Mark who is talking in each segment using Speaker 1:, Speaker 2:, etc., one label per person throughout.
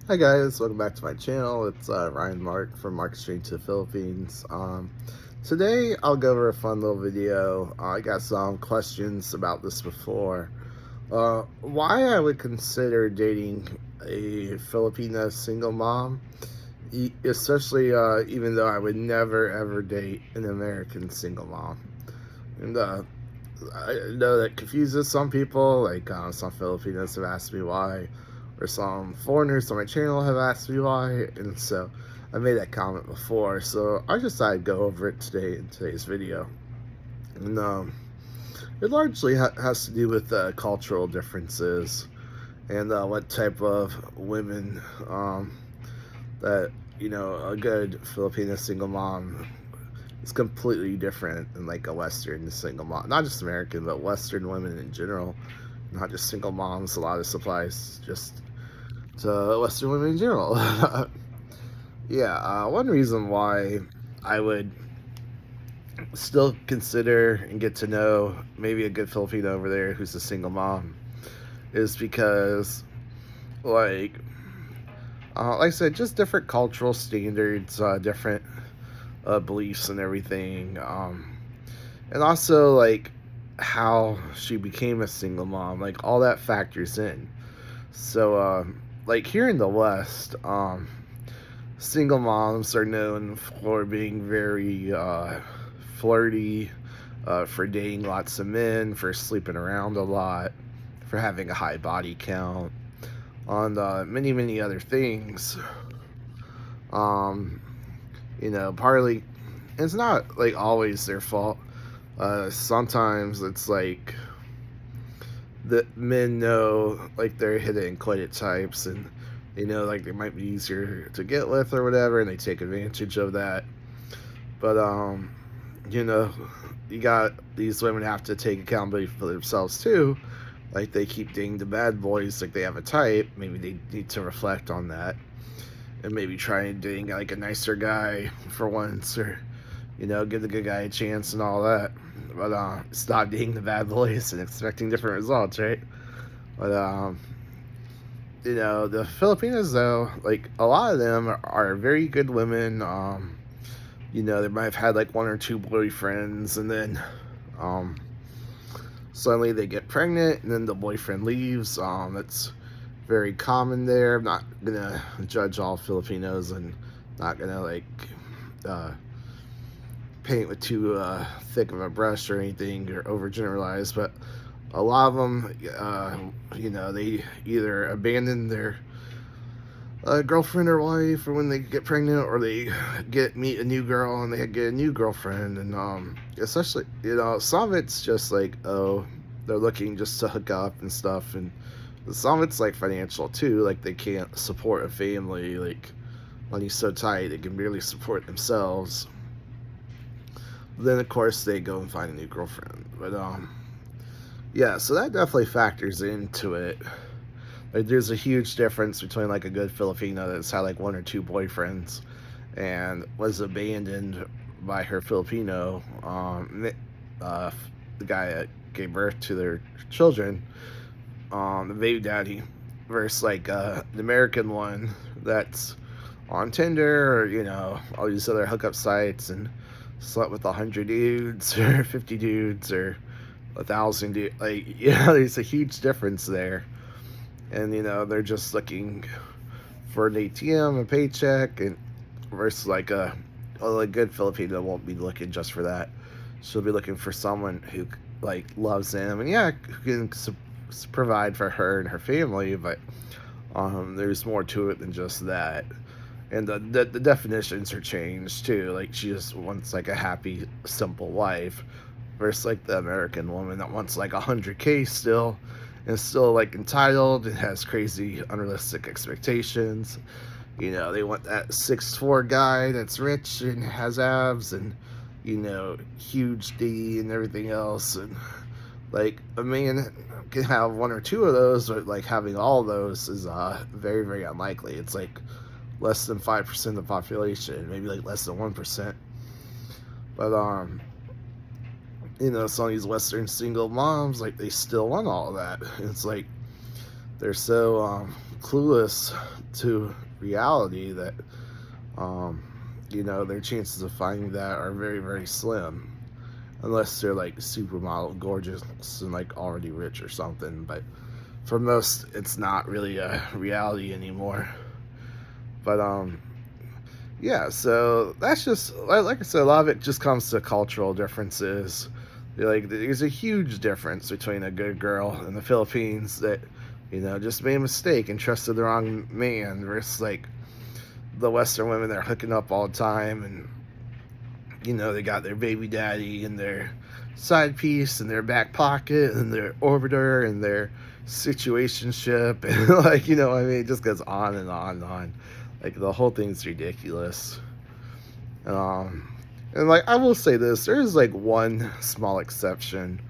Speaker 1: Hi guys, welcome back to my channel. It's Ryan Mark from Mark Street to the Philippines. Today I'll go over a fun little video. I got some questions about this before. Why I would consider dating a Filipina single mom, especially even though I would never ever date an American single mom. And I know that confuses some people. Like some Filipinos have asked me why, or some foreigners on my channel have asked me why, and so I made that comment before. So I just thought I'd go over it today in today's video. And it largely has to do with cultural differences and what type of women that a good Filipino single mom is completely different than like a Western single mom. Not just American, but Western women in general. Not just single moms. A lot of supplies just to Western women in general. Yeah, one reason why I would still consider and get to know maybe a good Filipino over there who's a single mom is because, like, like I said, just different cultural standards, different beliefs and everything, and also like how she became a single mom, like all that factors in. So, like here in the West, single moms are known for being very flirty, for dating lots of men, for sleeping around a lot, for having a high body count, on many, many other things. Um, partly it's not like always their fault. Sometimes it's like the men know like they're hidden credit types, and they know like they might be easier to get with or whatever, and they take advantage of that. But you know, you got these women have to take accountability for themselves too. Like they keep dating the bad boys, like they have a type. Maybe they need to reflect on that and maybe try and dating like a nicer guy for once, or give the good guy a chance and all that. But stop dating the bad boys and expecting different results, right? But the Filipinos though, like a lot of them are very good women. They might have had like one or two boyfriends, and then um, suddenly they get pregnant, and then the boyfriend leaves. That's very common there. I'm not gonna judge all Filipinos, and not gonna like uh, paint with too thick of a brush or anything or overgeneralize, but a lot of them, they either abandon their girlfriend or wife, or when they get pregnant, or they meet a new girl and they get a new girlfriend, and especially some of it's just like, oh, they're looking just to hook up and stuff, and some of it's like financial too, like they can't support a family, like money's so tight they can barely support themselves. Then of course they go and find a new girlfriend. But yeah, so that definitely factors into it. Like there's a huge difference between like a good Filipino that's had like one or two boyfriends and was abandoned by her Filipino, the guy that gave birth to their children, the baby daddy, versus like the American one that's on Tinder, or all these other hookup sites, and slept with 100 dudes or 50 dudes or 1,000 dudes. Like, there's a huge difference there. And they're just looking for an ATM, a paycheck, and versus like a good Filipino won't be looking just for that. She'll be looking for someone who like loves them, and who can provide for her and her family. But there's more to it than just that. And the definitions are changed too. Like she just wants like a happy, simple life, versus like the American woman that wants like 100K still, and still like entitled and has crazy, unrealistic expectations. They want that 6'4" guy that's rich and has abs and huge D and everything else. And like a man can have one or two of those, but like having all of those is very, very unlikely. It's like less than 5% of the population, maybe like less than 1%. But some of these Western single moms, like they still want all of that. It's like they're so clueless to reality that their chances of finding that are very, very slim. Unless they're like supermodel gorgeous and like already rich or something. But for most, it's not really a reality anymore. But yeah, so that's just like I said, a lot of it just comes to cultural differences. Like there's a huge difference between a good girl in the Philippines that just made a mistake and trusted the wrong man versus like the Western women that are hooking up all the time, and they got their baby daddy and their side piece and their back pocket and their orbiter and their situationship and like I mean, it just goes on and on and on. Like the whole thing's ridiculous. Um, and like I will say this, there is like one small exception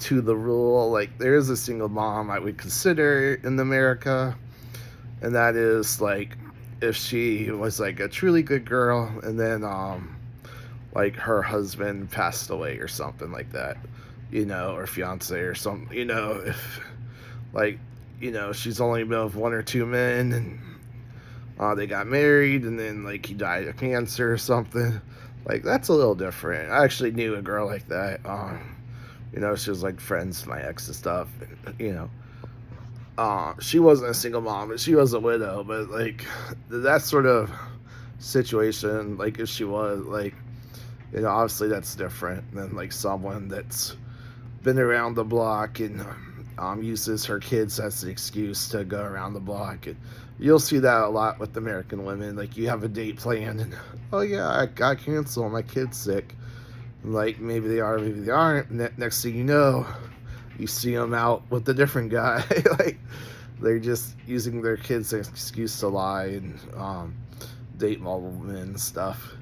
Speaker 1: to the rule. Like there is a single mom I would consider in America, and that is like if she was like a truly good girl and then like her husband passed away or something like that, or fiance or something, if like, she's only been with one or two men and they got married and then like he died of cancer or something. Like that's a little different. I actually knew a girl like that. She was like friends with my ex and stuff. And, she wasn't a single mom, but she was a widow. But like that sort of situation, like if she was like, obviously that's different than like someone that's been around the block and uses her kids as an excuse to go around the block. And you'll see that a lot with American women. Like you have a date planned and, oh yeah, I got canceled, my kid's sick. And like maybe they are, maybe they aren't. Next thing you know, you see them out with a different guy. Like they're just using their kids as an excuse to lie and date multiple men and stuff.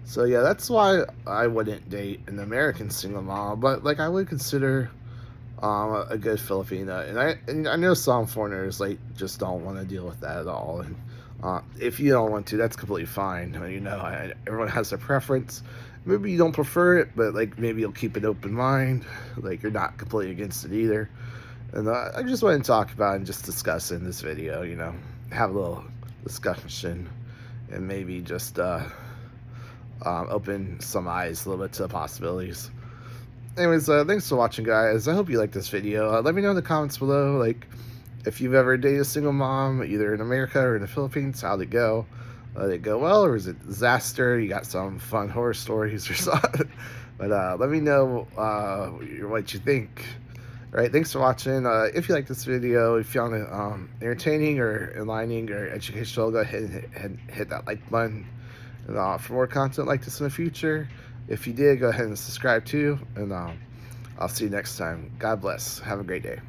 Speaker 1: So yeah, that's why I wouldn't date an American single mom, but like I would consider a good Filipina, and I know some foreigners like just don't want to deal with that at all, and if you don't want to, that's completely fine. Everyone has their preference. Maybe you don't prefer it, but like maybe you'll keep an open mind. Like you're not completely against it either. And I just want to talk about and just discuss in this video. Have a little discussion, and maybe just open some eyes a little bit to the possibilities. Anyways, thanks for watching, guys. I hope you liked this video. Let me know in the comments below, like, if you've ever dated a single mom, either in America or in the Philippines. How'd it go? Did it go well, or was it a disaster? You got some fun horror stories or something? But let me know what you think. Alright, thanks for watching. If you like this video, if you found it entertaining or enlightening or educational, go ahead and hit that like button. And for more content like this in the future, if you did, go ahead and subscribe too. And I'll see you next time. God bless. Have a great day.